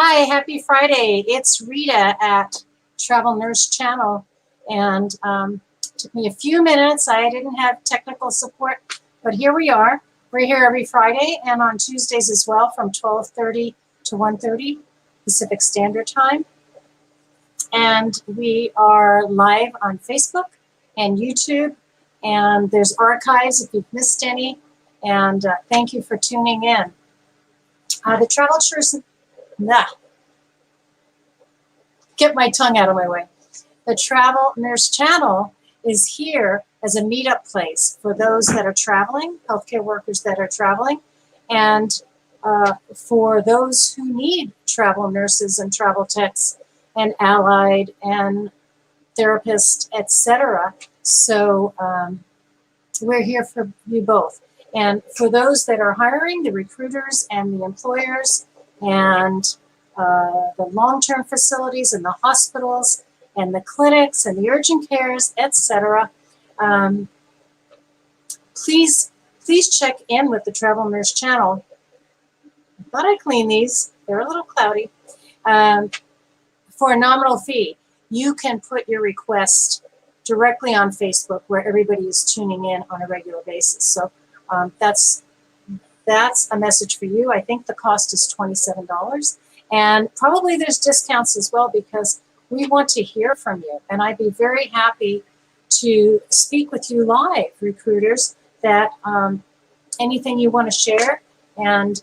Hi, happy Friday. It's Rita at Travel Nurse Channel. And took me a few minutes. I didn't have technical support, but here we are. We're here every Friday and on Tuesdays as well from 12:30 to 1:30 Pacific Standard Time. And we are live on Facebook and YouTube. And there's archives if you've missed any. And thank you for tuning in. The Travel Nurse... Get my tongue out of my way. The Travel Nurse Channel is here as a meetup place for those that are traveling, healthcare workers that are traveling, and for those who need travel nurses and travel techs and allied and therapists, etc. So we're here for you both. And for those that are hiring, the recruiters and the employers and the long-term facilities and the hospitals and the clinics and the urgent cares, etc. Please check in with the Travel Nurse Channel. I thought I'd clean these. They're a little cloudy. For a nominal fee, you can put your request directly on Facebook where everybody is tuning in on a regular basis. So that's a message for you. I think the cost is $27. And probably there's discounts as well because we want to hear from you. And I'd be very happy to speak with you live, recruiters, that anything you want to share and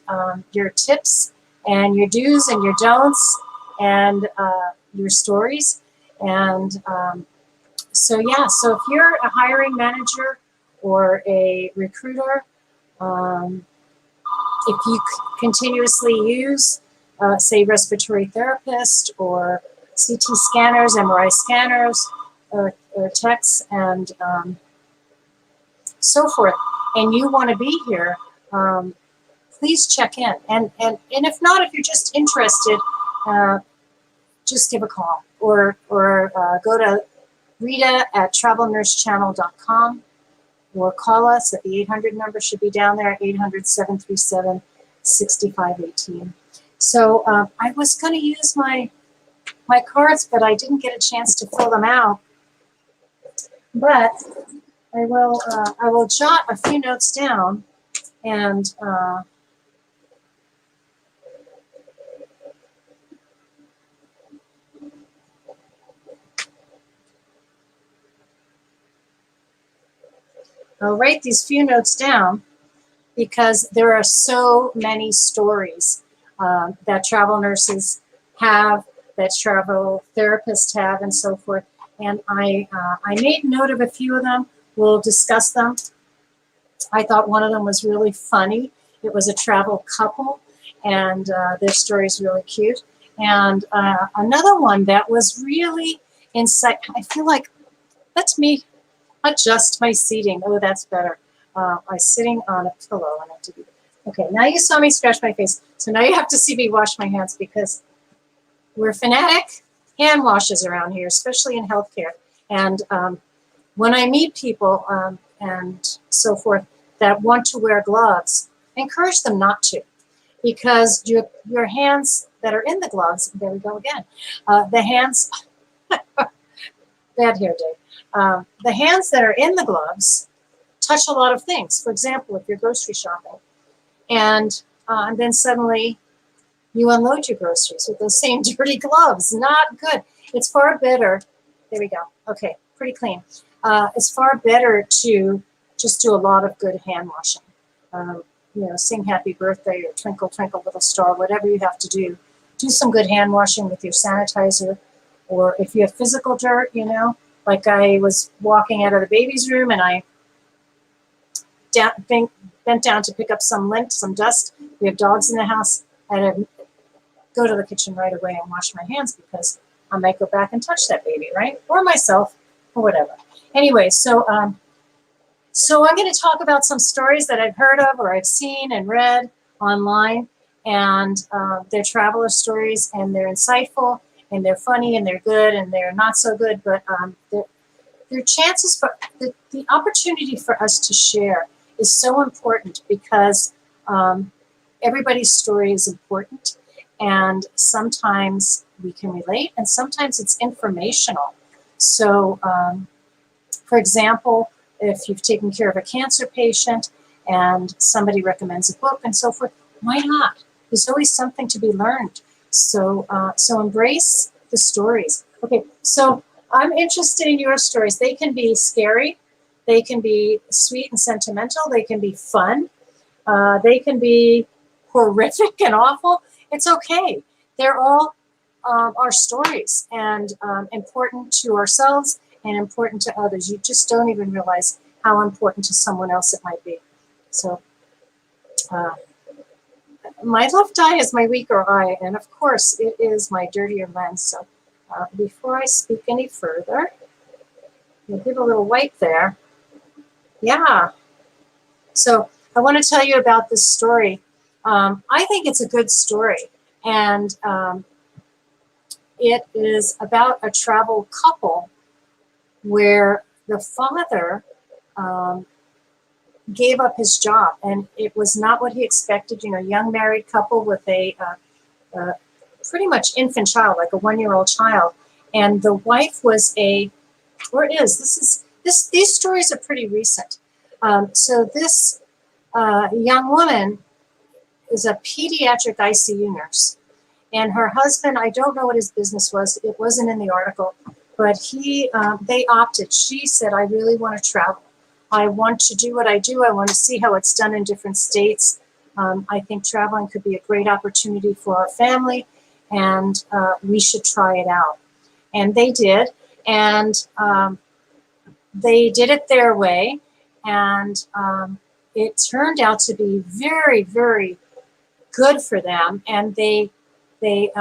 your tips and your do's and your don'ts and your stories. And so if you're a hiring manager or a recruiter, if you continuously use say respiratory therapist or CT scanners, MRI scanners, or techs, and so forth, and you want to be here, please check in. And if not, if you're just interested, just give a call or go to Rita at travelnursechannel.com or call us at the 800 number, should be down there, 800-737-6518. So I was going to use my cards, but I didn't get a chance to fill them out. But I will jot a few notes down, and I'll write these few notes down because there are so many stories that travel nurses have, that travel therapists have, and so forth. And I made note of a few of them. We'll discuss them. I thought one of them was really funny. It was a travel couple, and their story is really cute. And another one that was really insight. I feel like, let me adjust my seating. Oh, that's better. I'm sitting on a pillow. I have to be. Okay, now you saw me scratch my face. So now you have to see me wash my hands because we're fanatic hand washes around here, especially in healthcare. And when I meet people and so forth that want to wear gloves, I encourage them not to, because your hands that are in the gloves, there we go again, the hands, bad hair day, the hands that are in the gloves touch a lot of things. For example, if you're grocery shopping, and then suddenly you unload your groceries with those same dirty gloves. Not good. It's far better. There we go. Okay, pretty clean. It's far better to just do a lot of good hand washing. Sing happy birthday or twinkle, twinkle, little star, whatever you have to do. Do some good hand washing with your sanitizer. Or if you have physical dirt, like I was walking out of the baby's room and I bent down to pick up some lint, some dust. We have dogs in the house. I had to go to the kitchen right away and wash my hands because I might go back and touch that baby, right? Or myself, or whatever. Anyway, so I'm going to talk about some stories that I've heard of or I've seen and read online, and they're traveler stories, and they're insightful, and they're funny, and they're good, and they're not so good, but they're chances for the opportunity for us to share is so important because everybody's story is important, And sometimes we can relate, and sometimes it's informational. So, for example, if you've taken care of a cancer patient and somebody recommends a book and so forth, why not? There's always something to be learned. So, so embrace the stories. Okay, so I'm interested in your stories. They can be scary, they can be sweet and sentimental, they can be fun, they can be horrific and awful. It's okay. They're all our stories, and important to ourselves and important to others. You just don't even realize how important to someone else it might be. So uh, my left eye is my weaker eye, and of course it is my dirtier lens. So before I speak any further, I'll give a little wipe there. Yeah. So I want to tell you about this story. I think it's a good story, and it is about a travel couple where the father gave up his job, and it was not what he expected. You know, young married couple with a pretty much infant child, like a 1-year-old child, and the wife was these stories are pretty recent. So this young woman is a pediatric ICU nurse, and her husband, I don't know what his business was. It wasn't in the article, but they opted. She said, I really want to travel. I want to do what I do. I want to see how it's done in different states. I think traveling could be a great opportunity for our family, and we should try it out. And they did, and they did it their way, and it turned out to be very, very good for them. And they it's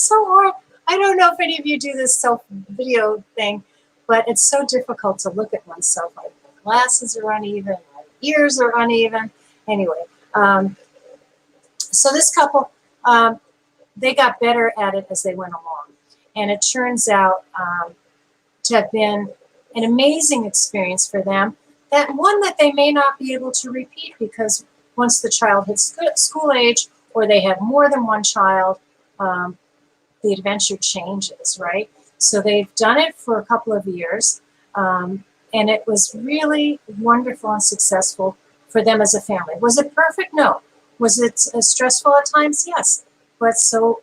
so hard. I don't know if any of you do this self video thing, but it's so difficult to look at oneself. My glasses are uneven, my ears are uneven. Anyway, so this couple, they got better at it as they went along. And it turns out to have been an amazing experience for them, that one that they may not be able to repeat, because once the child hits school age, or they have more than one child, the adventure changes, right? So they've done it for a couple of years, and it was really wonderful and successful for them as a family. Was it perfect? No. Was it stressful at times? Yes. But so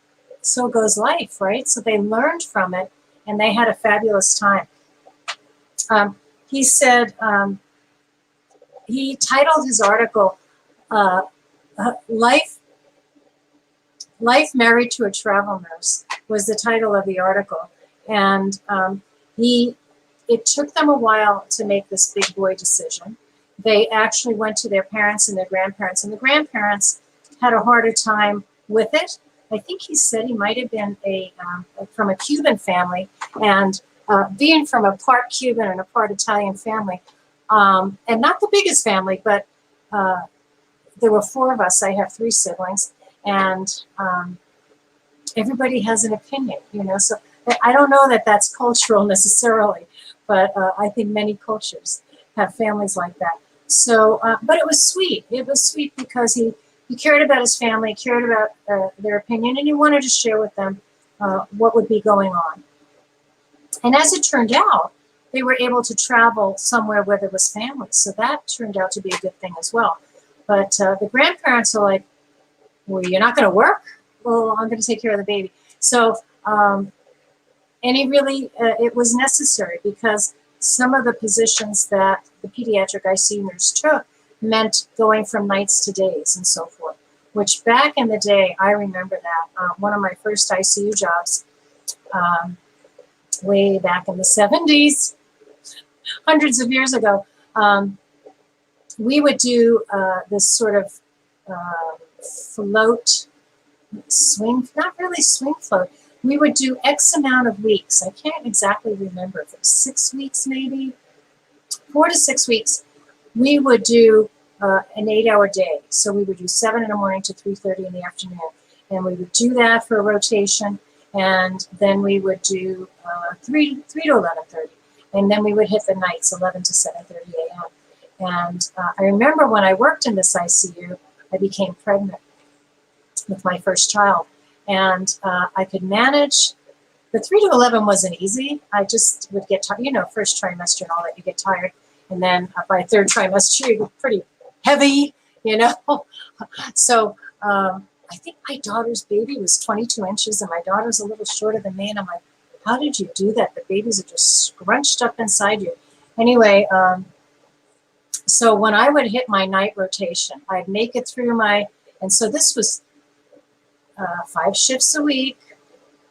goes life, right? So they learned from it, and they had a fabulous time. He said, he titled his article, Life Married to a Travel Nurse was the title of the article. And it took them a while to make this big boy decision. They actually went to their parents and their grandparents, and the grandparents had a harder time with it. I think he said he might have been from a Cuban family, and being from a part Cuban and a part Italian family, and not the biggest family, but there were 4 of us. I have 3 siblings, and everybody has an opinion, you know. So I don't know that that's cultural necessarily, but I think many cultures have families like that. So, but it was sweet. It was sweet because he cared about his family, cared about their opinion, and he wanted to share with them what would be going on. And as it turned out, they were able to travel somewhere where there was family. So that turned out to be a good thing as well. But the grandparents are like, well, you're not going to work? Well, I'm going to take care of the baby. So, and he really, it was necessary, because some of the positions that the pediatric ICU nurse took meant going from nights to days and so forth, which back in the day, I remember that. One of my first ICU jobs, way back in the 70s, hundreds of years ago, we would do this sort of float, swing, not really swing float. We would do X amount of weeks. I can't exactly remember if it was 6 weeks, maybe 4 to 6 weeks. We would do an 8-hour day. So we would do 7 in the morning to 3:30 in the afternoon. And we would do that for a rotation. And then we would do 3 to 11:30. And then we would hit the nights, 11 to 7:30 a.m. And I remember when I worked in this ICU, I became pregnant with my first child. And I could manage. The 3 to 11 wasn't easy. I just would get tired, first trimester and all that, you get tired. And then by third trimester, you get pretty heavy, So I think my daughter's baby was 22 inches and my daughter's a little shorter than me. And I'm like, how did you do that? The babies are just scrunched up inside you. Anyway, so when I would hit my night rotation, I'd make it through and so this was 5 shifts a week,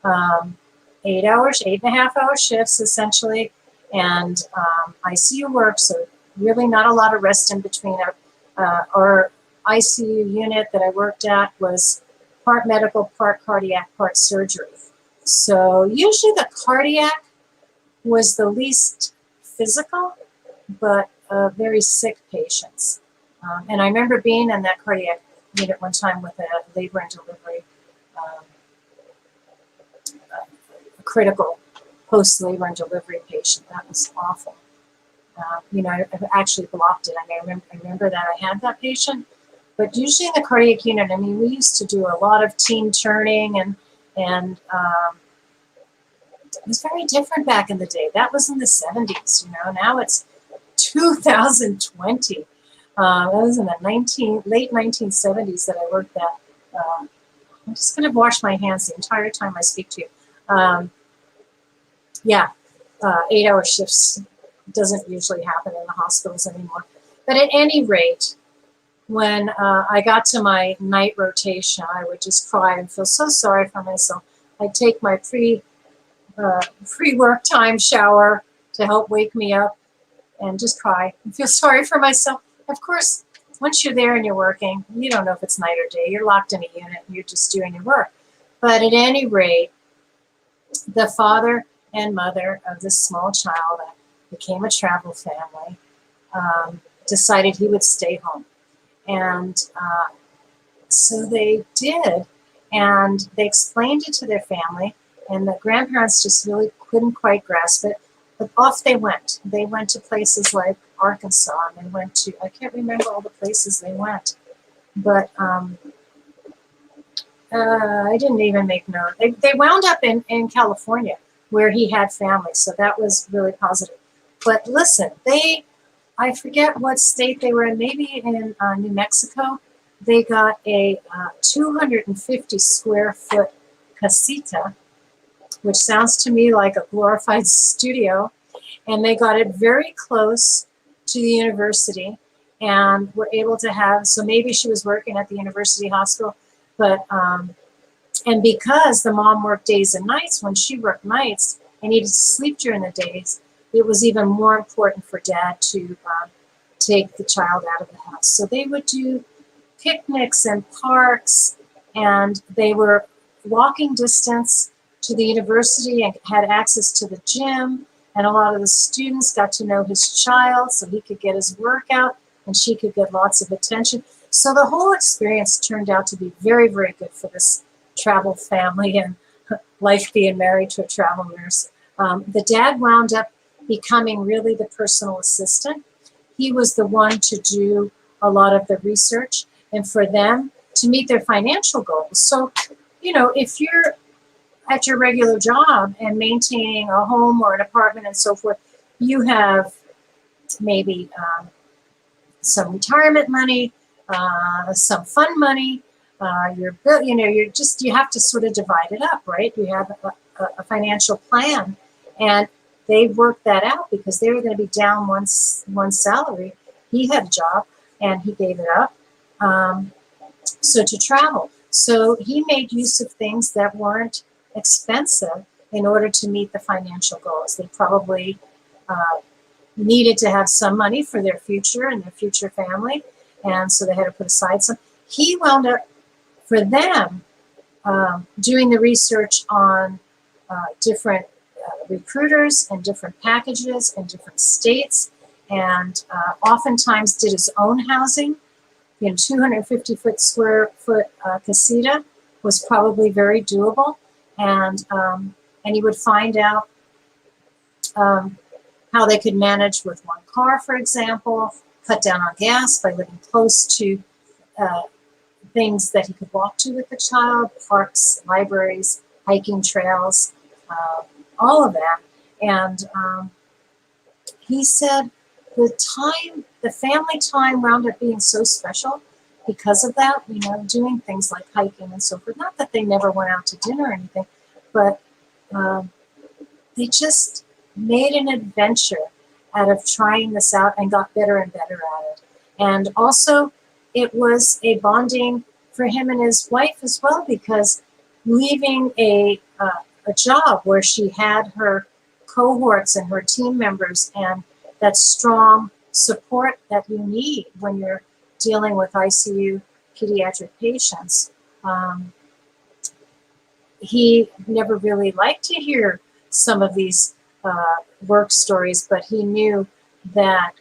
8.5 hour shifts essentially, and ICU work, so really not a lot of rest in between. Our ICU unit that I worked at was part medical, part cardiac, part surgery. So usually the cardiac was the least physical, but very sick patients. And I remember being in that cardiac unit one time with a labor and delivery, a critical post-labor and delivery patient. That was awful. I've actually blocked it. I remember that I had that patient, but usually in the cardiac unit, we used to do a lot of team turning and it was very different back in the day. That was in the 70s, now it's 2020. That was in the late 1970s that I worked that. I'm just going to wash my hands the entire time I speak to you. 8-hour shifts doesn't usually happen in the hospitals anymore. But at any rate, when I got to my night rotation, I would just cry and feel so sorry for myself. I'd take my pre-work time shower to help wake me up and just cry and feel sorry for myself. Of course, once you're there and you're working, you don't know if it's night or day. You're locked in a unit and you're just doing your work. But at any rate, the father and mother of this small child that became a travel family decided he would stay home. And so they did. And they explained it to their family. And the grandparents just really couldn't quite grasp it. But off they went. They went to places like Arkansas, and they went to, I can't remember all the places they went. But I didn't even make note. They wound up in California, where he had family. So that was really positive. But listen, I forget what state they were in, maybe in New Mexico. They got a 250 square foot casita, which sounds to me like a glorified studio. And they got it very close to the university and were able to have, so maybe she was working at the university hospital, but, and because the mom worked days and nights, when she worked nights and needed to sleep during the days, it was even more important for dad to take the child out of the house. So they would do picnics and parks, and they were walking distance to the university and had access to the gym. And a lot of the students got to know his child so he could get his workout and she could get lots of attention. So the whole experience turned out to be very, very good for this travel family and life being married to a travel nurse. The dad wound up becoming really the personal assistant. He was the one to do a lot of the research and for them to meet their financial goals. So, if you're at your regular job and maintaining a home or an apartment and so forth, you have maybe some retirement money, some fund money, you have to sort of divide it up, right? You have a financial plan, and they worked that out because they were going to be down one salary. He had a job and he gave it up. So to travel. So he made use of things that weren't expensive in order to meet the financial goals. They probably needed to have some money for their future and their future family, and so they had to put aside some. He wound up, for them, doing the research on different recruiters and different packages in different states, and oftentimes did his own housing. 250 square foot casita was probably very doable. And he would find out how they could manage with one car, for example, cut down on gas by living close to things that he could walk to with the child, parks, libraries, hiking trails, all of that. And he said the family time wound up being so special because of that, doing things like hiking and so forth. Not that they never went out to dinner or anything, but they just made an adventure out of trying this out and got better and better at it. And also, it was a bonding for him and his wife as well, because leaving a job where she had her cohorts and her team members and that strong support that you need when you're dealing with ICU pediatric patients. He never really liked to hear some of these work stories, but he knew that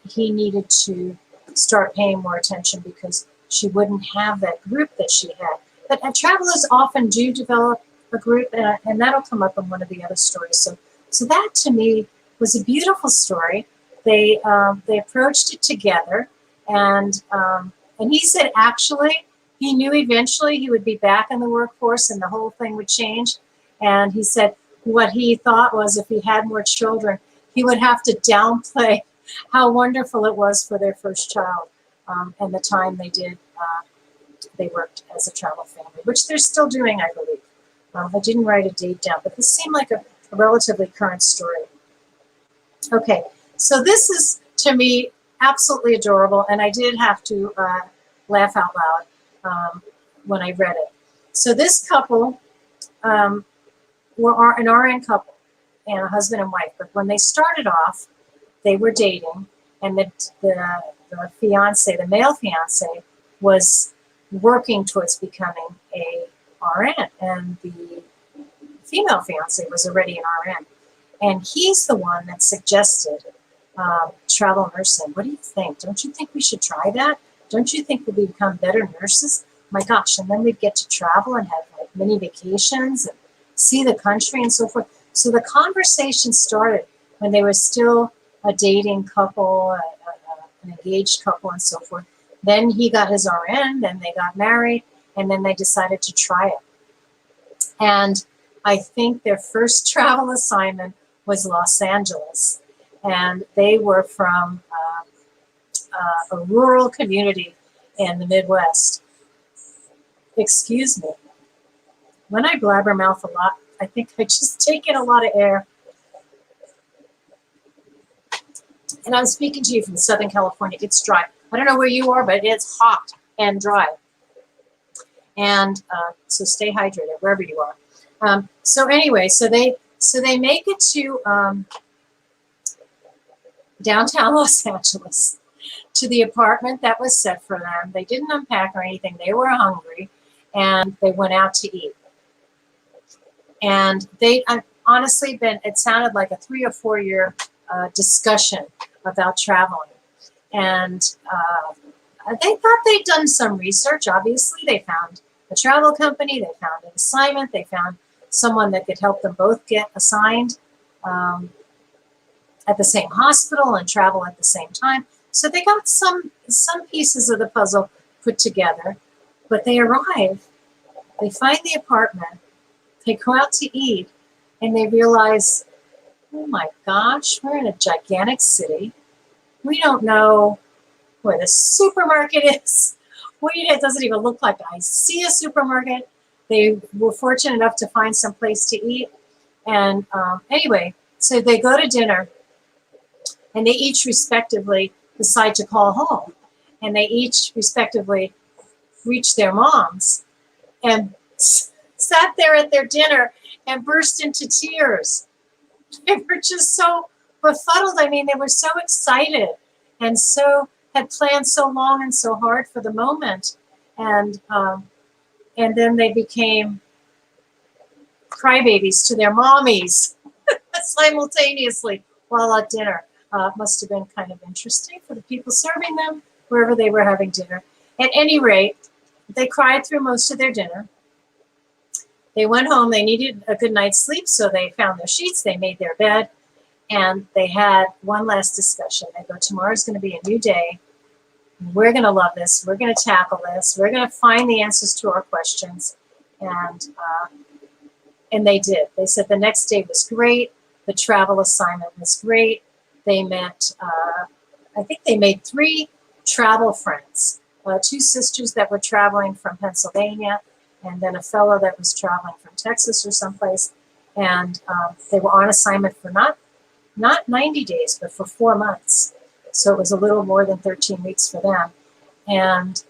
he needed to start paying more attention because she wouldn't have that group that she had. But travelers often do develop a group, and that'll come up in one of the other stories. So that to me was a beautiful story. They approached it together, and he said actually he knew eventually he would be back in the workforce and the whole thing would change. And he said what he thought was if he had more children, he would have to downplay how wonderful it was for their first child and the time they worked as a travel family, which they're still doing, I believe. I didn't write a date down, but this seemed like a relatively current story. Okay, so this is, to me, absolutely adorable, and I did have to laugh out loud when I read it. So this couple were an RN couple and a husband and wife, but when they started off, they were dating, and the fiance, the male fiance, was working towards becoming a RN, and the female fiance was already an RN. And he's the one that suggested travel nursing. What do you think? Don't you think we should try that? Don't you think we'll become better nurses? My gosh, and then we'd get to travel and have like mini vacations and see the country and so forth. So the conversation started when they were still a dating couple, an engaged couple and so forth. Then he got his RN, then they got married, and then they decided to try it. And I think their first travel assignment was Los Angeles. And they were from a rural community in the Midwest. Excuse me. When I blabbermouth a lot, I think I just take in a lot of air. And I'm speaking to you from Southern California. It's dry. I don't know where you are, but it's hot and dry. And so stay hydrated wherever you are. So anyway, so they make it to downtown Los Angeles, to the apartment that was set for them. They didn't unpack or anything. They were hungry, and they went out to eat. And they honestly it sounded like a 3 or 4 year discussion about traveling. And they thought they'd done some research. Obviously, they found a travel company, they found an assignment, they found someone that could help them both get assigned at the same hospital and travel at the same time. So they got some pieces of the puzzle put together, but they arrive, they find the apartment, they go out to eat, and they realize, oh my gosh, we're in a gigantic city. We don't know where the supermarket is. It doesn't even look like I see a supermarket. They were fortunate enough to find some place to eat. And anyway, so they go to dinner, and they each respectively decide to call home. And they each respectively reach their moms and sat there at their dinner and burst into tears. They were just so befuddled. I mean, they were so excited and had planned so long and so hard for the moment. And then they became crybabies to their mommies simultaneously while at dinner. Must have been kind of interesting for the people serving them wherever they were having dinner. At any rate, they cried through most of their dinner. They went home. They needed a good night's sleep, so they found their sheets. They made their bed, and they had one last discussion. They go, tomorrow's going to be a new day. We're going to love this. We're going to tackle this. We're going to find the answers to our questions. And they did. They said the next day was great. The travel assignment was great. They met, I think they made 3 travel friends, 2 sisters that were traveling from Pennsylvania, and then a fellow that was traveling from Texas or someplace. And they were on assignment for not 90 days, but for 4 months. So it was a little more than 13 weeks for them. And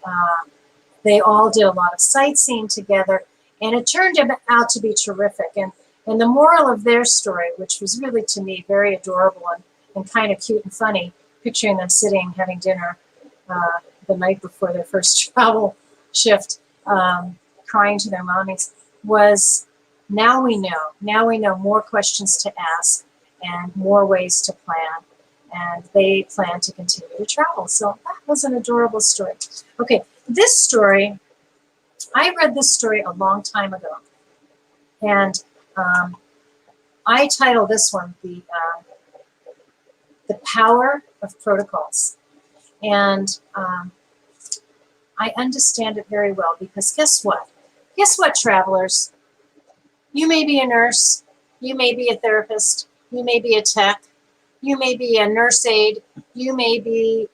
they all did a lot of sightseeing together. And it turned out to be terrific. And the moral of their story, which was really, to me, very adorable and kind of cute and funny, picturing them sitting, having dinner the night before their first travel shift, crying to their mommies, was now we know. Now we know more questions to ask and more ways to plan. And they plan to continue to travel. So that was an adorable story. Okay, this story, I read this story a long time ago. And I titled this one The Power of Protocols. And I understand it very well because guess what? Guess what, travelers? You may be a nurse, you may be a therapist, you may be a tech, you may be a nurse aide, you may be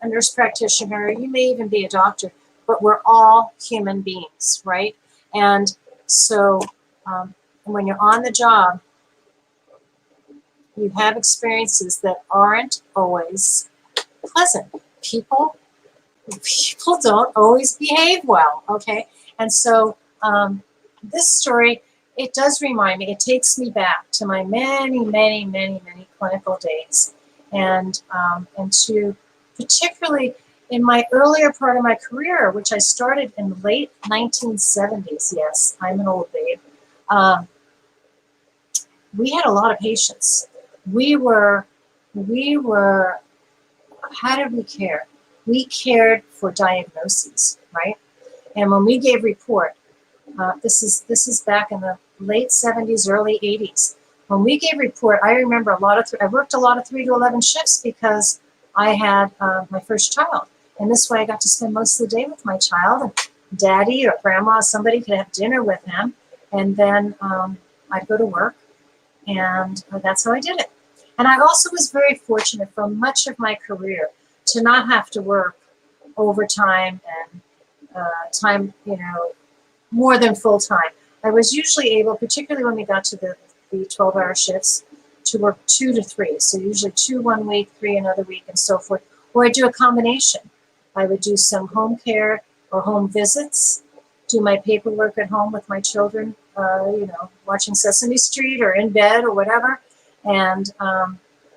a nurse practitioner, you may even be a doctor, but we're all human beings, right? And so when you're on the job, you have experiences that aren't always pleasant. People don't always behave well, okay? And so this story, it does remind me, it takes me back to my many clinical days, and to particularly in my earlier part of my career, which I started in the late 1970s. Yes, I'm an old babe. We had a lot of patients. We were, how did we care? We cared for diagnoses, right? And when we gave report, this is back in the late 70s, early 80s. When we gave report, I remember I worked a lot of 3 to 11 shifts because I had my first child. And this way I got to spend most of the day with my child, and daddy or grandma, somebody could have dinner with him. And then I'd go to work, and that's how I did it. And I also was very fortunate for much of my career to not have to work overtime and time, more than full time. I was usually able, particularly when we got to the 12-hour shifts, to work 2 to 3. So usually 2 one week, 3 another week, and so forth. Or I'd do a combination. I would do some home care or home visits, do my paperwork at home with my children, watching Sesame Street or in bed or whatever. And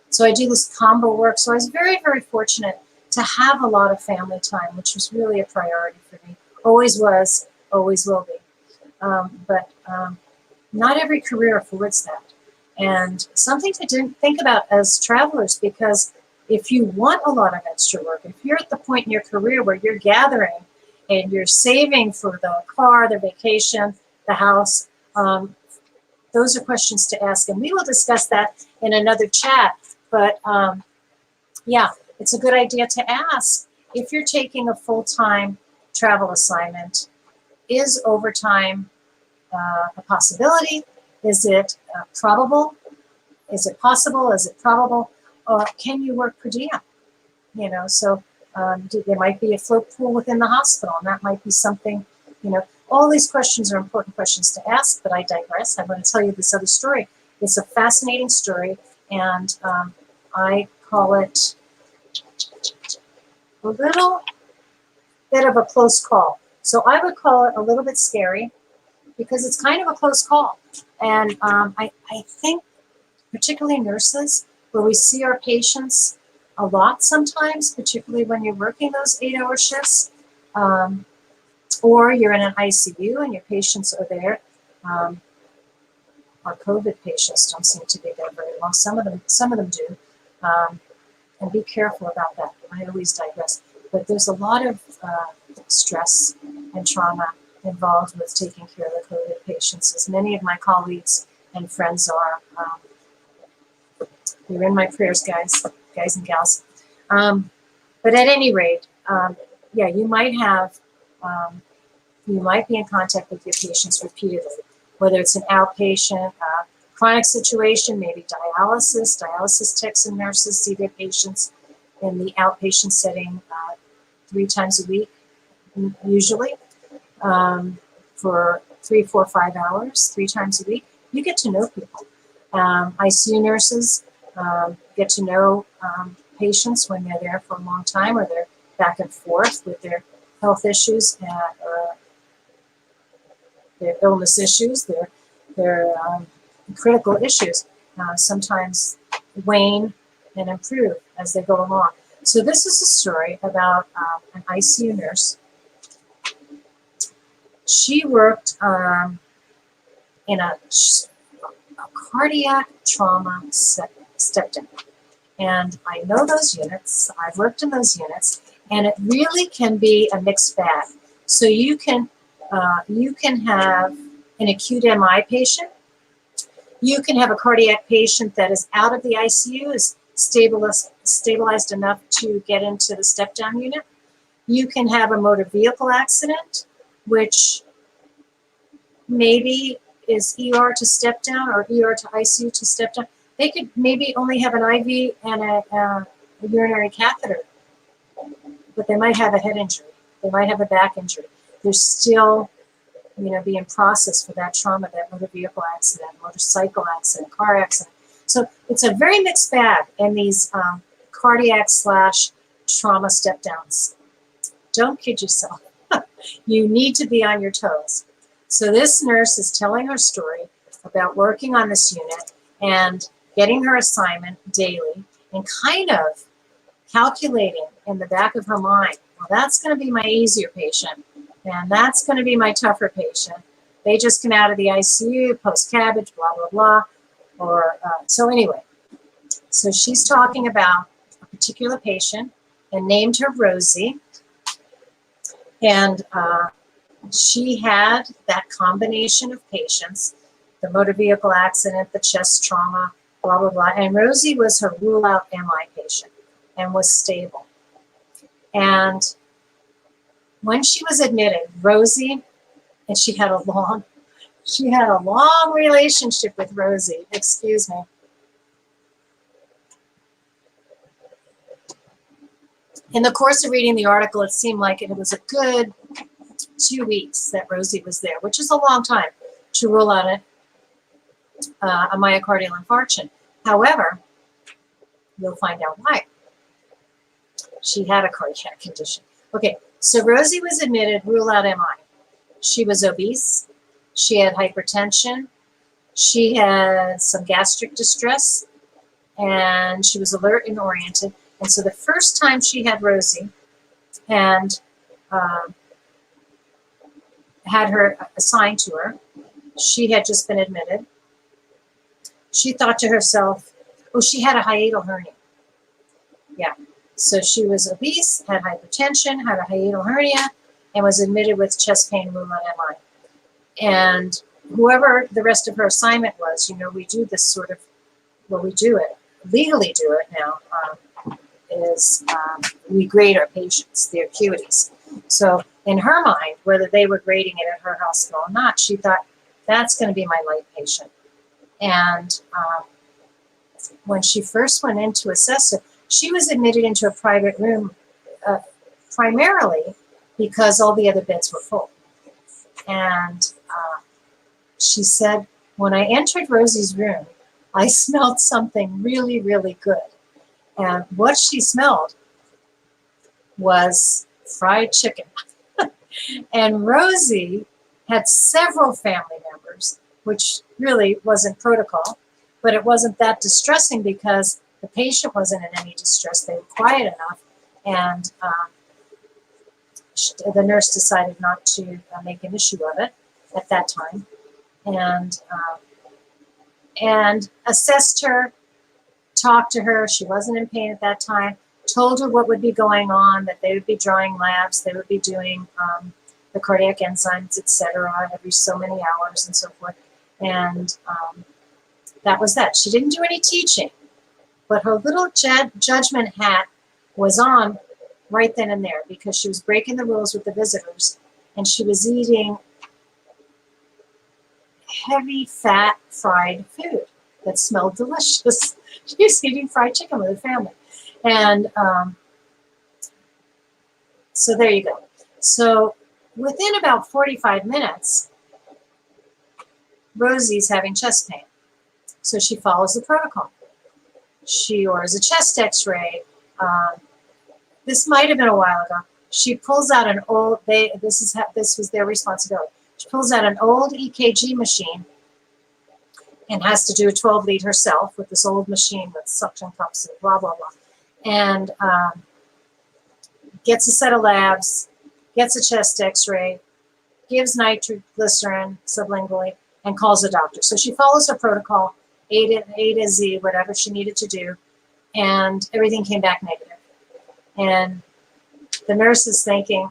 so I do this combo work. So I was very, very fortunate to have a lot of family time, which was really a priority for me. Always was, always will be. But not every career affords that. And something to think about as travelers, because if you want a lot of extra work, if you're at the point in your career where you're gathering and you're saving for the car, the vacation, the house, those are questions to ask. And we will discuss that in another chat. But yeah, it's a good idea to ask if you're taking a full-time travel assignment, is overtime a possibility? Is it probable? Is it possible? Is it probable? Can you work per diem? So there might be a float pool within the hospital, and that might be something, all these questions are important questions to ask, but I digress. I'm going to tell you this other story. It's a fascinating story, and I call it a little bit of a close call. So I would call it a little bit scary because it's kind of a close call. And I think particularly nurses, where we see our patients a lot sometimes, particularly when you're working those 8-hour shifts, or you're in an ICU and your patients are there. Our COVID patients don't seem to be there very long. Some of them do. And be careful about that. I always digress. But there's a lot of stress and trauma involved with taking care of the COVID patients, as many of my colleagues and friends are. You're in my prayers, guys and gals. But at any rate, yeah, you might be in contact with your patients repeatedly, whether it's an outpatient, chronic situation, maybe dialysis. Dialysis techs and nurses see their patients in the outpatient setting 3 times a week, usually, for 3, 4, 5 hours, 3 times a week. You get to know people. ICU nurses get to know patients when they're there for a long time, or they're back and forth with their health issues or their illness issues, their critical issues. Sometimes wane and improve as they go along. So this is a story about an ICU nurse. She worked in a cardiac trauma step down. And I know those units. I've worked in those units, and it really can be a mixed bag. So you can have an acute MI patient. You can have a cardiac patient that is out of the ICU, is stabilized enough to get into the step-down unit. You can have a motor vehicle accident, which maybe is ER to step-down or ER to ICU to step-down. They could maybe only have an IV and a urinary catheter, but they might have a head injury. They might have a back injury. They're still, being processed for that trauma, that motor vehicle accident, motorcycle accident, car accident. So it's a very mixed bag in these cardiac/trauma step downs. Don't kid yourself. You need to be on your toes. So this nurse is telling her story about working on this unit and getting her assignment daily and kind of calculating in the back of her mind, well, that's going to be my easier patient, and that's going to be my tougher patient. They just come out of the ICU, post-cabbage, blah, blah, blah. So anyway, so she's talking about a particular patient and named her Rosie. And she had that combination of patients, the motor vehicle accident, the chest trauma, blah, blah, blah. And Rosie was her rule-out MI patient and was stable. And when she was admitted, Rosie, and she had a long relationship with Rosie, excuse me. In the course of reading the article, it seemed like it was a good 2 weeks that Rosie was there, which is a long time to rule out a myocardial infarction. However, you'll find out why. She had a cardiac condition. Okay, so Rosie was admitted, rule out MI. She was obese. She had hypertension. She had some gastric distress, and she was alert and oriented. And so the first time she had Rosie and had her assigned to her, she had just been admitted. She thought to herself, oh, she had a hiatal hernia. Yeah. So she was obese, had hypertension, had a hiatal hernia, and was admitted with chest pain, rule out MI. And whoever the rest of her assignment was, we do this sort of, we do it, legally do it now, we grade our patients, their acuities. So in her mind, whether they were grading it at her hospital or not, she thought, that's going to be my light patient. And when she first went in to assess her, she was admitted into a private room primarily because all the other beds were full. And she said, when I entered Rosie's room, I smelled something really, really good. And what she smelled was fried chicken. And Rosie had several family members, which really wasn't protocol, but it wasn't that distressing because the patient wasn't in any distress. They were quiet enough, and the nurse decided not to make an issue of it at that time, and assessed her, talked to her. She wasn't in pain at that time, told her what would be going on, that they would be drawing labs, they would be doing the cardiac enzymes, etc., every so many hours and so forth. And that was that. She didn't do any teaching, but her little judgment hat was on right then and there because she was breaking the rules with the visitors and she was eating heavy fat fried food that smelled delicious. She was eating fried chicken with her family. And so there you go. So within about 45 minutes, Rosie's having chest pain. So she follows the protocol. She orders a chest x-ray. This might have been a while ago. She pulls out an old, this was their responsibility. She pulls out an old EKG machine and has to do a 12 lead herself with this old machine with suction cups and blah, blah, blah. And gets a set of labs, gets a chest x-ray, gives nitroglycerin sublingually, and calls the doctor. So she follows her protocol, A to Z, whatever she needed to do, and everything came back negative. And the nurse is thinking,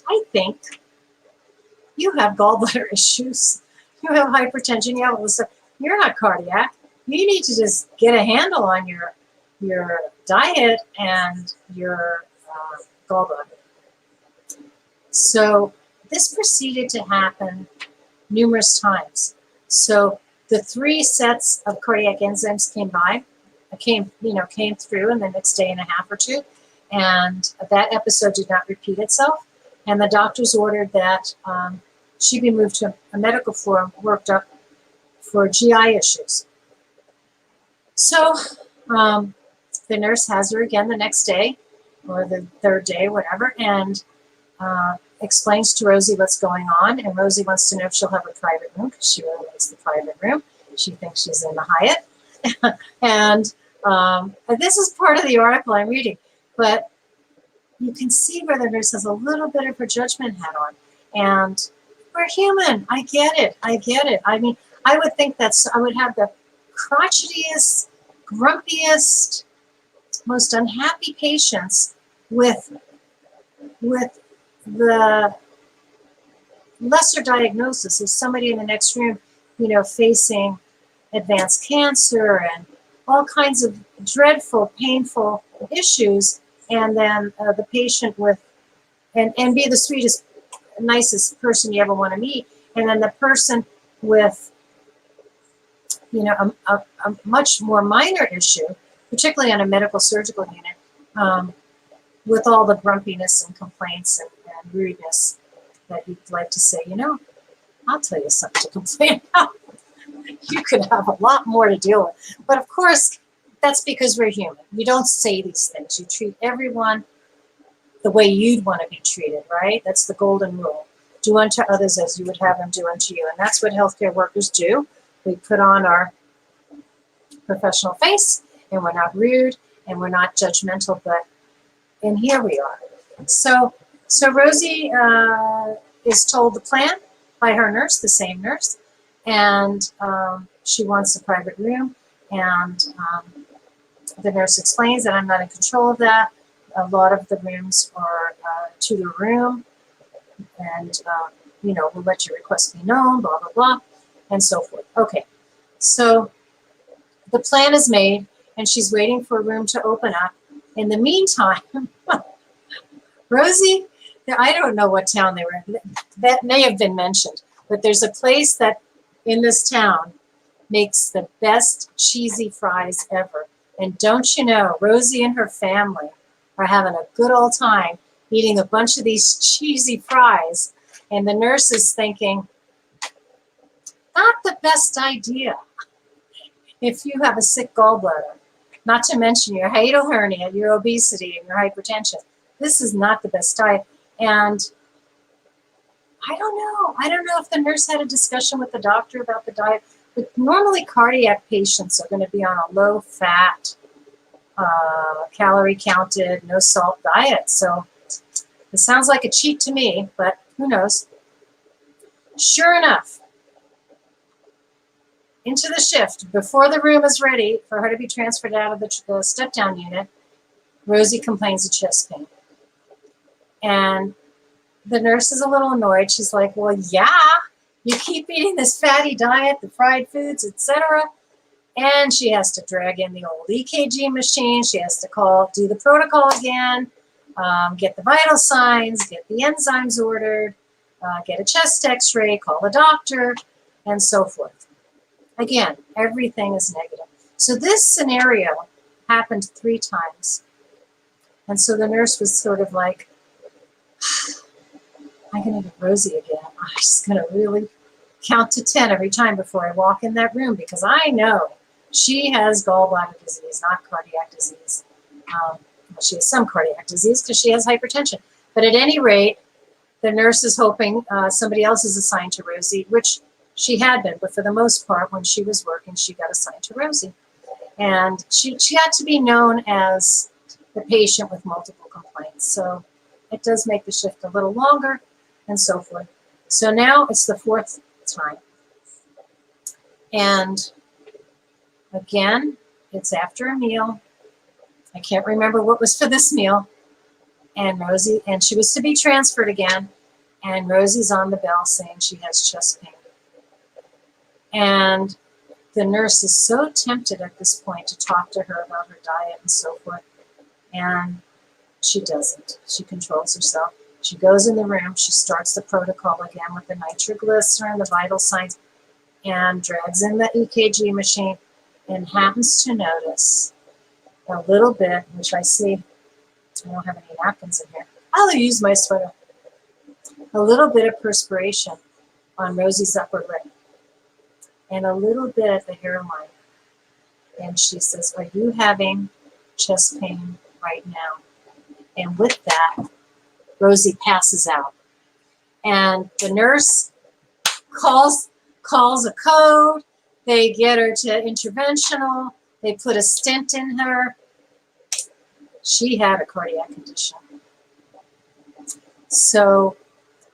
I think you have gallbladder issues. You have hypertension, you have all this stuff. You're not cardiac. You need to just get a handle on your diet and your gallbladder. So this proceeded to happen numerous times. So the 3 sets of cardiac enzymes came through in the next day and a half or two, and that episode did not repeat itself. And the doctors ordered that she be moved to a medical floor, worked up for GI issues. So the nurse has her again the next day, or the 3rd day, whatever, and explains to Rosie what's going on. And Rosie wants to know if she'll have a private room because she really likes the private room. She thinks she's in the Hyatt. And this is part of the article I'm reading, but you can see where the nurse has a little bit of her judgment hat on. And we're human. I get it. I mean, I would think I would have the crotchetiest, grumpiest, most unhappy patients with the lesser diagnosis of somebody in the next room, facing advanced cancer and all kinds of dreadful, painful issues, and then the patient and be the sweetest, nicest person you ever want to meet, and then the person with, a much more minor issue, particularly on a medical surgical unit, with all the grumpiness and complaints and rudeness that you'd like to say, I'll tell you something to complain about. You could have a lot more to deal with. But of course, that's because we're human. You don't say these things. You treat everyone the way you'd want to be treated, right? That's the golden rule. Do unto others as you would have them do unto you. And that's what healthcare workers do. We put on our professional face, and we're not rude, and we're not judgmental, and here we are. So Rosie is told the plan by her nurse, the same nurse, and she wants a private room, and the nurse explains that I'm not in control of that. A lot of the rooms are to the room, and we'll let your request be known, blah, blah, blah, and so forth. Okay, so the plan is made, and she's waiting for a room to open up. In the meantime, Rosie, I don't know what town they were in. That may have been mentioned, but there's a place that in this town makes the best cheesy fries ever. And don't you know, Rosie and her family are having a good old time eating a bunch of these cheesy fries. And the nurse is thinking, not the best idea if you have a sick gallbladder, not to mention your hiatal hernia, your obesity, and your hypertension. This is not the best diet. And I don't know if the nurse had a discussion with the doctor about the diet, but normally cardiac patients are going to be on a low-fat, calorie-counted, no-salt diet. So it sounds like a cheat to me, but who knows. Sure enough, into the shift, before the room is ready for her to be transferred out of the step-down unit, Rosie complains of chest pain. And the nurse is a little annoyed. She's like, well, yeah, you keep eating this fatty diet, the fried foods, etc., And she has to drag in the old EKG machine. She has to do the protocol again, get the vital signs, get the enzymes ordered, get a chest x-ray, call a doctor, and so forth. Again, everything is negative. So this scenario happened 3 times. And so the nurse was sort of like, I'm going to get Rosie again. I'm just going to really count to 10 every time before I walk in that room, because I know she has gallbladder disease, not cardiac disease. Well, she has some cardiac disease because she has hypertension. But at any rate, the nurse is hoping somebody else is assigned to Rosie, which she had been. But for the most part, when she was working, she got assigned to Rosie. And she had to be known as the patient with multiple complaints. So it does make the shift a little longer and so forth. So now it's the 4th time. And again, it's after a meal. I can't remember what was for this meal. And Rosie, and she was to be transferred again. And Rosie's on the bell saying she has chest pain. And the nurse is so tempted at this point to talk to her about her diet and so forth. And she doesn't. She controls herself. She goes in the room. She starts the protocol again with the nitroglycerin, the vital signs, and drags in the EKG machine and happens to notice a little bit, which I see, I don't have any napkins in here. I'll use my sweater. A little bit of perspiration on Rosie's upper lip and a little bit at the hairline. And she says, are you having chest pain right now? And with that, Rosie passes out. And the nurse calls a code. They get her to interventional. They put a stent in her. She had a cardiac condition. So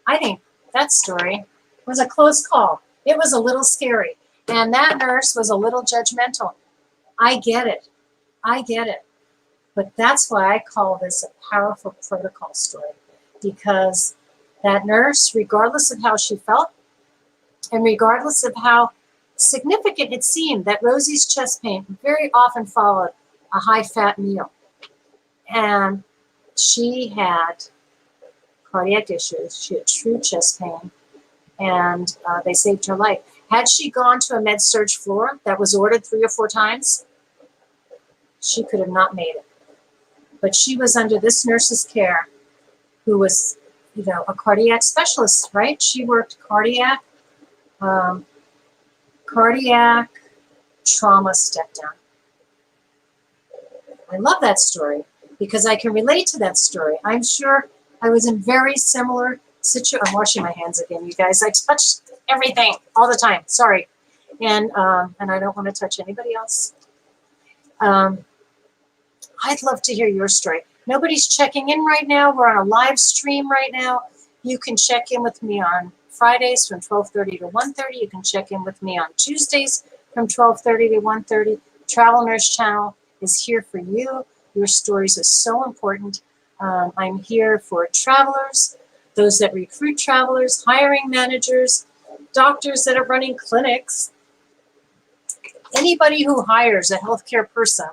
I think that story was a close call. It was a little scary. And that nurse was a little judgmental. I get it. I get it. But that's why I call this a powerful protocol story, because that nurse, regardless of how she felt, and regardless of how significant it seemed that Rosie's chest pain very often followed a high-fat meal. And she had cardiac issues. She had true chest pain, and they saved her life. Had she gone to a med-surg floor that was ordered 3 or 4 times, she could have not made it. But she was under this nurse's care, who was, you know, a cardiac specialist, right? She worked cardiac trauma step down. I love that story because I can relate to that story. I'm sure I was in very similar situation. I'm washing my hands again, you guys. I touch everything all the time. Sorry. And I don't want to touch anybody else. I'd love to hear your story. Nobody's checking in right now. We're on a live stream right now. You can check in with me on Fridays from 12:30 to 1:30. You can check in with me on Tuesdays from 12:30 to 1:30. Travel Nurse Channel is here for you. Your stories are so important. I'm here for travelers, those that recruit travelers, hiring managers, doctors that are running clinics, anybody who hires a healthcare person,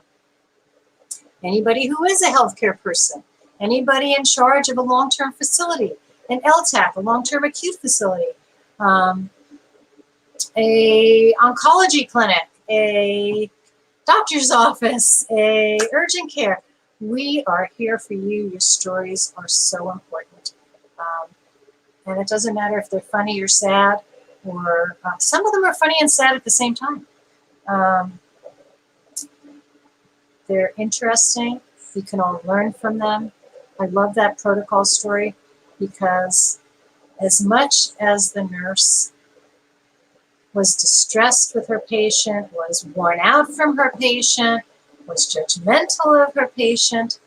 anybody who is a healthcare person, anybody in charge of a long-term facility, an LTAC, a long-term acute facility, a oncology clinic, a doctor's office, a urgent care. We are here for you. Your stories are so important. And it doesn't matter if they're funny or sad, or some of them are funny and sad at the same time. They're interesting. We can all learn from them. I love that protocol story because as much as the nurse was distressed with her patient, was worn out from her patient, was judgmental of her patient,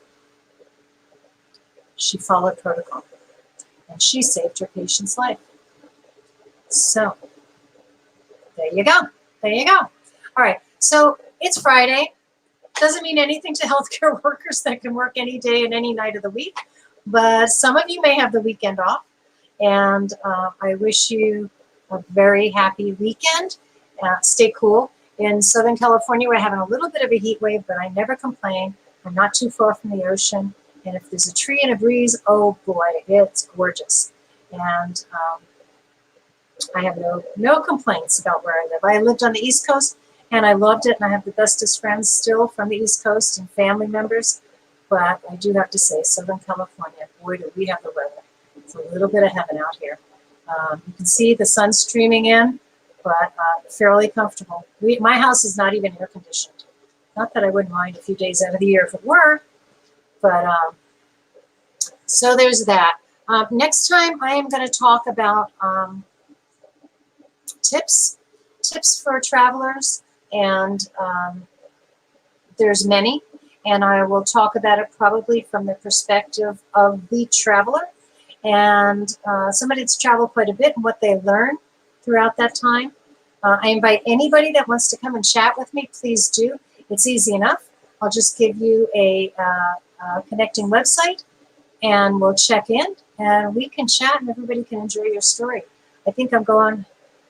she followed protocol and she saved her patient's life. So there you go. There you go. All right. So it's Friday. Doesn't mean anything to healthcare workers that can work any day and any night of the week, but some of you may have the weekend off, and I wish you a very happy weekend. Stay cool. in Southern California, we're having a little bit of a heat wave, but I never complain. I'm not too far from the ocean. And if there's a tree and a breeze, oh boy, it's gorgeous. And I have no complaints about where I live. I lived on the East Coast and I loved it. And I have the bestest friends still from the East Coast and family members. But I do have to say, Southern California, boy, do we have the weather. It's a little bit of heaven out here. You can see the sun streaming in, but fairly comfortable. My house is not even air conditioned. Not that I wouldn't mind a few days out of the year if it were, but so there's that. Next time I am going to talk about tips for travelers, and there's many, and I will talk about it probably from the perspective of the traveler and somebody that's traveled quite a bit and what they learn throughout that time. I invite anybody that wants to come and chat with me, please do. It's easy enough. I'll just give you a connecting website and we'll check in and we can chat and everybody can enjoy your story. I think I'm going,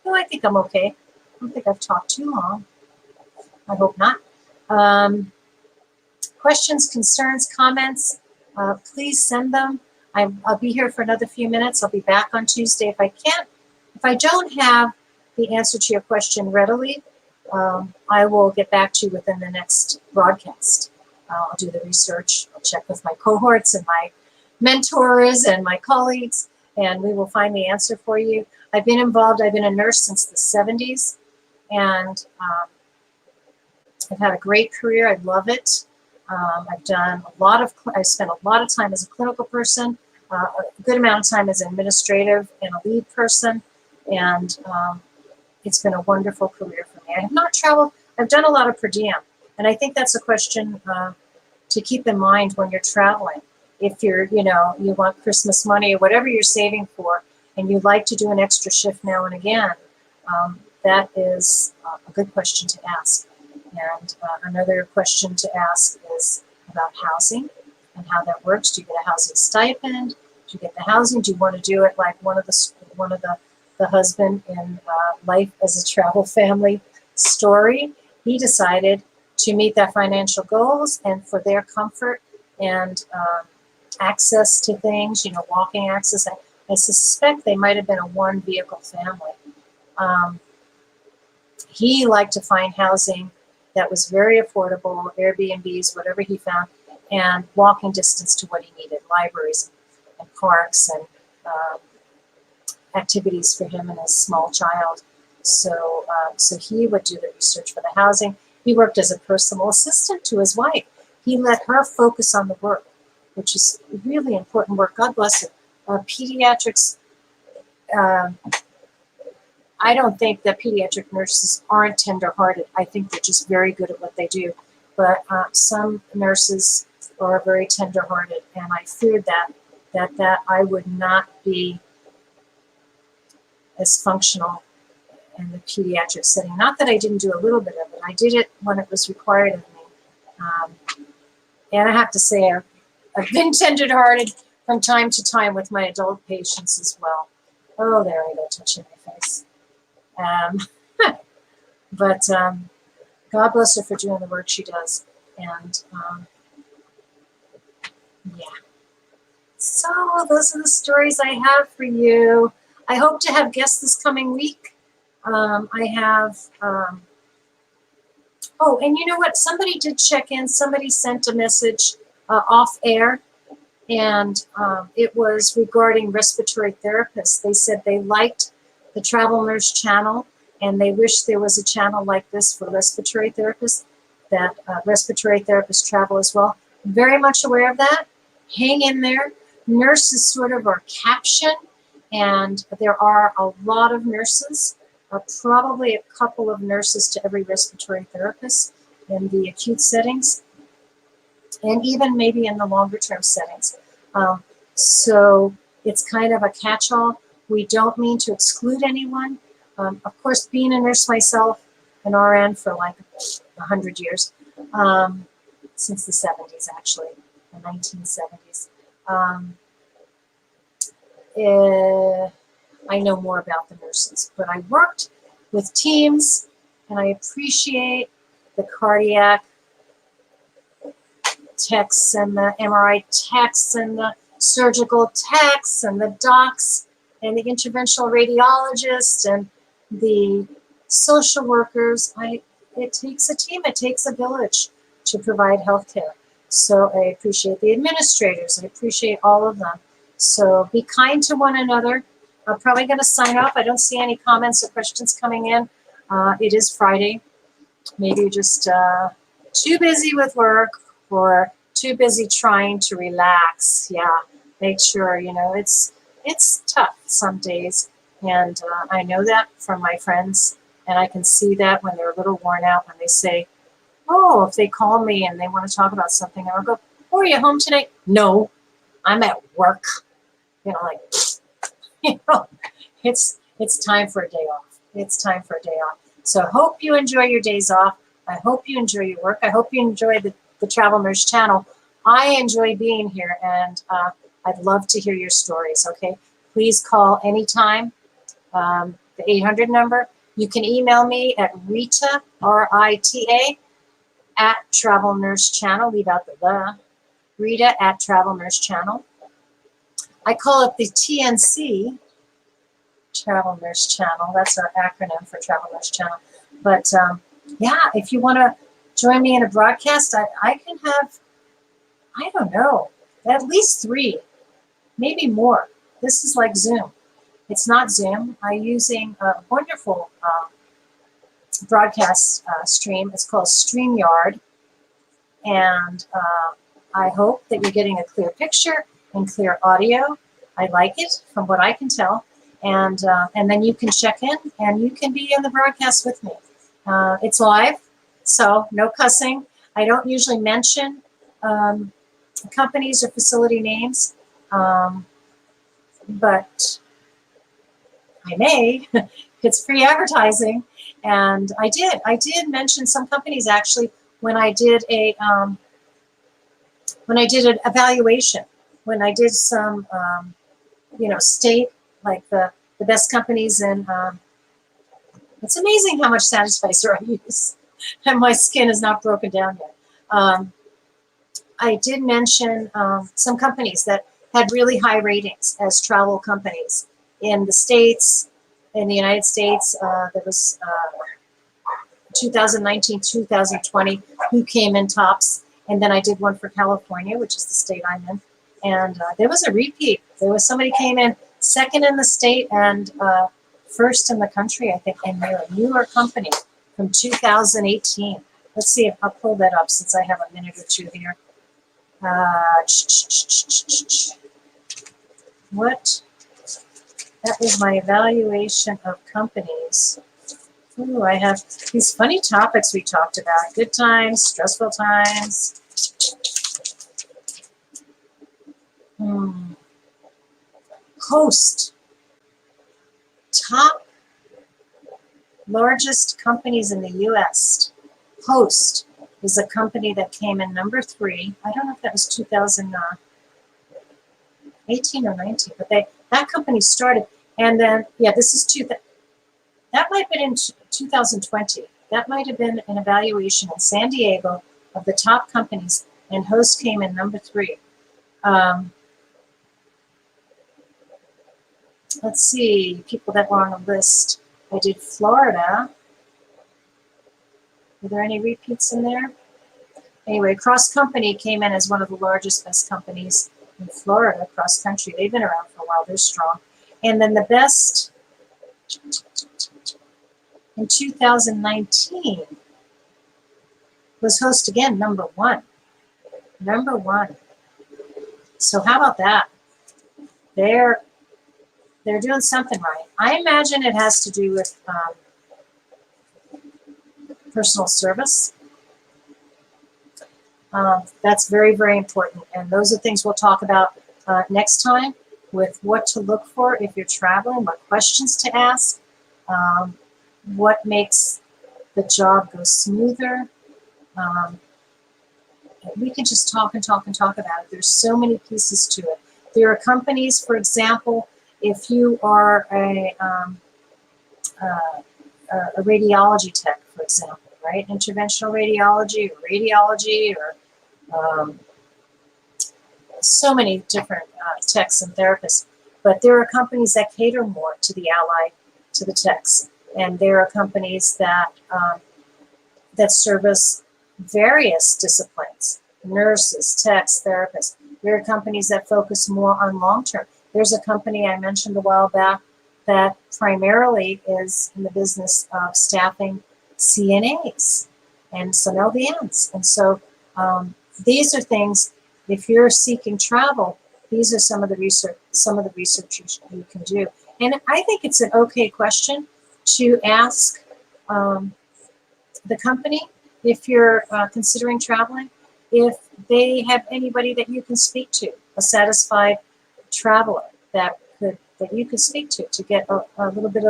no, I think I'm okay. I don't think I've talked too long. I hope not. Questions, concerns, comments, please send them. I'll be here for another few minutes. I'll be back on Tuesday if I can't. If I don't have the answer to your question readily, I will get back to you within the next broadcast. I'll do the research. I'll check with my cohorts and my mentors and my colleagues, and we will find the answer for you. I've been involved. I've been a nurse since the 70s, and I've had a great career. I love it. I've done I spent a lot of time as a clinical person, a good amount of time as an administrative and a lead person, and it's been a wonderful career for me. I have not traveled. I've done a lot of per diem, and I think that's a question to keep in mind when you're traveling. If you're, you want Christmas money or whatever you're saving for, and you like to do an extra shift now and again, that is a good question to ask. And another question to ask is about housing and how that works. Do you get a housing stipend? Do you get the housing? Do you want to do it like one of the husband in Life as a Travel Family story? He decided to meet their financial goals and for their comfort and access to things, walking access. I suspect they might have been a one vehicle family. He liked to find housing that was very affordable, Airbnbs, whatever he found, and walking distance to what he needed, libraries and parks and activities for him and his small child. So he would do the research for the housing. He worked as a personal assistant to his wife. He let her focus on the work, which is really important work. God bless her. Pediatrics, I don't think that pediatric nurses aren't tender-hearted. I think they're just very good at what they do. But some nurses are very tender-hearted, and I feared that I would not be as functional in the pediatric setting. Not that I didn't do a little bit of it. I did it when it was required of me. And I have to say, I've been tender-hearted from time to time with my adult patients as well. Oh, there I go, touching my face. But God bless her for doing the work she does. And yeah. So those are the stories I have for you. I hope to have guests this coming week. I have, oh, and you know what? Somebody did check in. Somebody sent a message off air, and it was regarding respiratory therapists. They said they liked the Travel Nurse channel, and they wish there was a channel like this for respiratory therapists, that respiratory therapists travel as well. Very much aware of that. Hang in there. Nurse is sort of our caption, and there are a lot of nurses, probably a couple of nurses to every respiratory therapist in the acute settings, and even maybe in the longer term settings. So it's kind of a catch-all. We don't mean to exclude anyone. Of course, being a nurse myself, an RN for like 100 years, since the 70s actually, the 1970s. I know more about the nurses, but I worked with teams and I appreciate the cardiac techs and the MRI techs and the surgical techs and the docs and the interventional radiologists and the social workers. It takes a team, it takes a village to provide healthcare. So I appreciate the administrators, I appreciate all of them. So be kind to one another. I'm probably going to sign off. I don't see any comments or questions coming in. It is Friday. Maybe you're just too busy with work or too busy trying to relax. Yeah, make sure, you know, it's tough some days. And I know that from my friends. And I can see that when they're a little worn out, when they say, oh, if they call me and they want to talk about something, I'll go, oh, are you home tonight? No, I'm at work. You know, like, you know, it's time for a day off. It's time for a day off. So I hope you enjoy your days off. I hope you enjoy your work. I hope you enjoy the Travel Nurse channel. I enjoy being here, and I'd love to hear your stories, okay? Please call anytime, the 800 number. You can email me at Rita, R-I-T-A, at Travel Nurse Channel. Leave out the Rita at Travel Nurse Channel. I call it the TNC, Travel Nurse Channel. That's our acronym for Travel Nurse Channel. But yeah, if you want to join me in a broadcast, I can have, I don't know, at least 3, maybe more. This is like Zoom. It's not Zoom. I'm using a wonderful broadcast stream. It's called StreamYard. And I hope that you're getting a clear picture and clear audio. I like it from what I can tell. And then you can check in and you can be in the broadcast with me. It's live, so no cussing. I don't usually mention companies or facility names, but I may. It's free advertising. And I did mention some companies actually when I did an evaluation, when I did some, you know, state, like the best companies in, it's amazing how much sanitizer I use, and my skin is not broken down yet. I did mention some companies that had really high ratings as travel companies in the States, in the United States. There was 2019, 2020, who came in tops. And then I did one for California, which is the state I'm in. And there was a repeat. There was somebody came in second in the state and first in the country, I think, and they're a newer company from 2018. Let's see if I'll pull that up since I have a minute or two here. What? That was my evaluation of companies. Ooh, I have these funny topics we talked about. Good times, stressful times. Host. Top largest companies in the U.S. Host is a company that came in number 3. I don't know if that was 2018 or 19, but that company started. And then, yeah, this is that might have been in 2020. That might have been an evaluation in San Diego of the top companies, and Host came in number 3. Let's see, people that were on the list. I did Florida. Were there any repeats in there? Anyway, Cross Company came in as one of the largest best companies in Florida, Cross Country. They've been around for a while. They're strong. And then the best in 2019 was Host again, number 1. Number 1. So how about that? They're doing something right. I imagine it has to do with personal service. That's very, very important. And those are things we'll talk about next time, with what to look for if you're traveling, what questions to ask, what makes the job go smoother. We can just talk and talk and talk about it. There's so many pieces to it. There are companies, for example, if you are a radiology tech, for example, right? Interventional radiology or radiology or so many different techs and therapists. But there are companies that cater more to the allied, to the techs. And there are companies that that service various disciplines, nurses, techs, therapists. There are companies that focus more on long-term. There's a company I mentioned a while back that primarily is in the business of staffing CNAs and some LVNs. And so these are things, if you're seeking travel, these are some of the research you can do. And I think it's an okay question to ask the company, if you're considering traveling, if they have anybody that you can speak to, a satisfied traveler that you could speak to get a little bit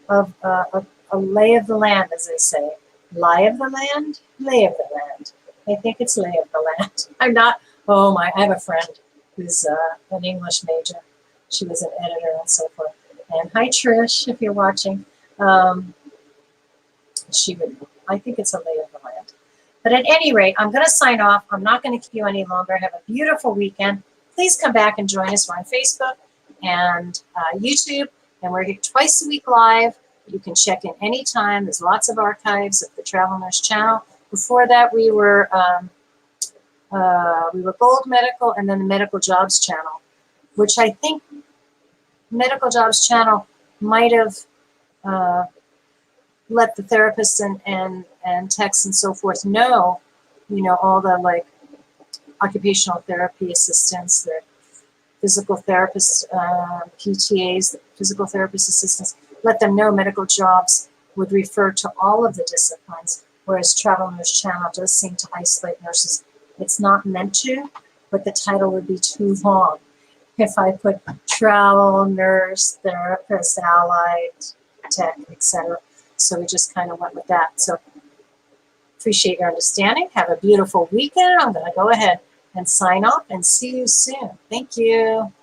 of a lay of the land, as they say. Lie of the land, lay of the land. I think it's lay of the land. I'm not, I have a friend who's an English major. She was an editor and so forth. And hi, Trish, if you're watching. She would, I think it's a lay of the land. But at any rate, I'm going to sign off. I'm not going to keep you any longer. Have a beautiful weekend. Please come back and join us. We're on Facebook and YouTube, and we're here twice a week live. You can check in anytime. There's lots of archives of the Travel Nurse channel. Before that, we were Gold Medical and then the Medical Jobs channel, which I think Medical Jobs channel might have let the therapists and techs and so forth know, all the like occupational therapy assistants, the physical therapists, PTAs, the physical therapist assistants, let them know Medical Jobs would refer to all of the disciplines, whereas Travel Nurse channel does seem to isolate nurses. It's not meant to, but the title would be too long if I put travel nurse, therapist, allied, tech, etc. So we just kind of went with that. So appreciate your understanding. Have a beautiful weekend. I'm going to go ahead and sign off and see you soon. Thank you.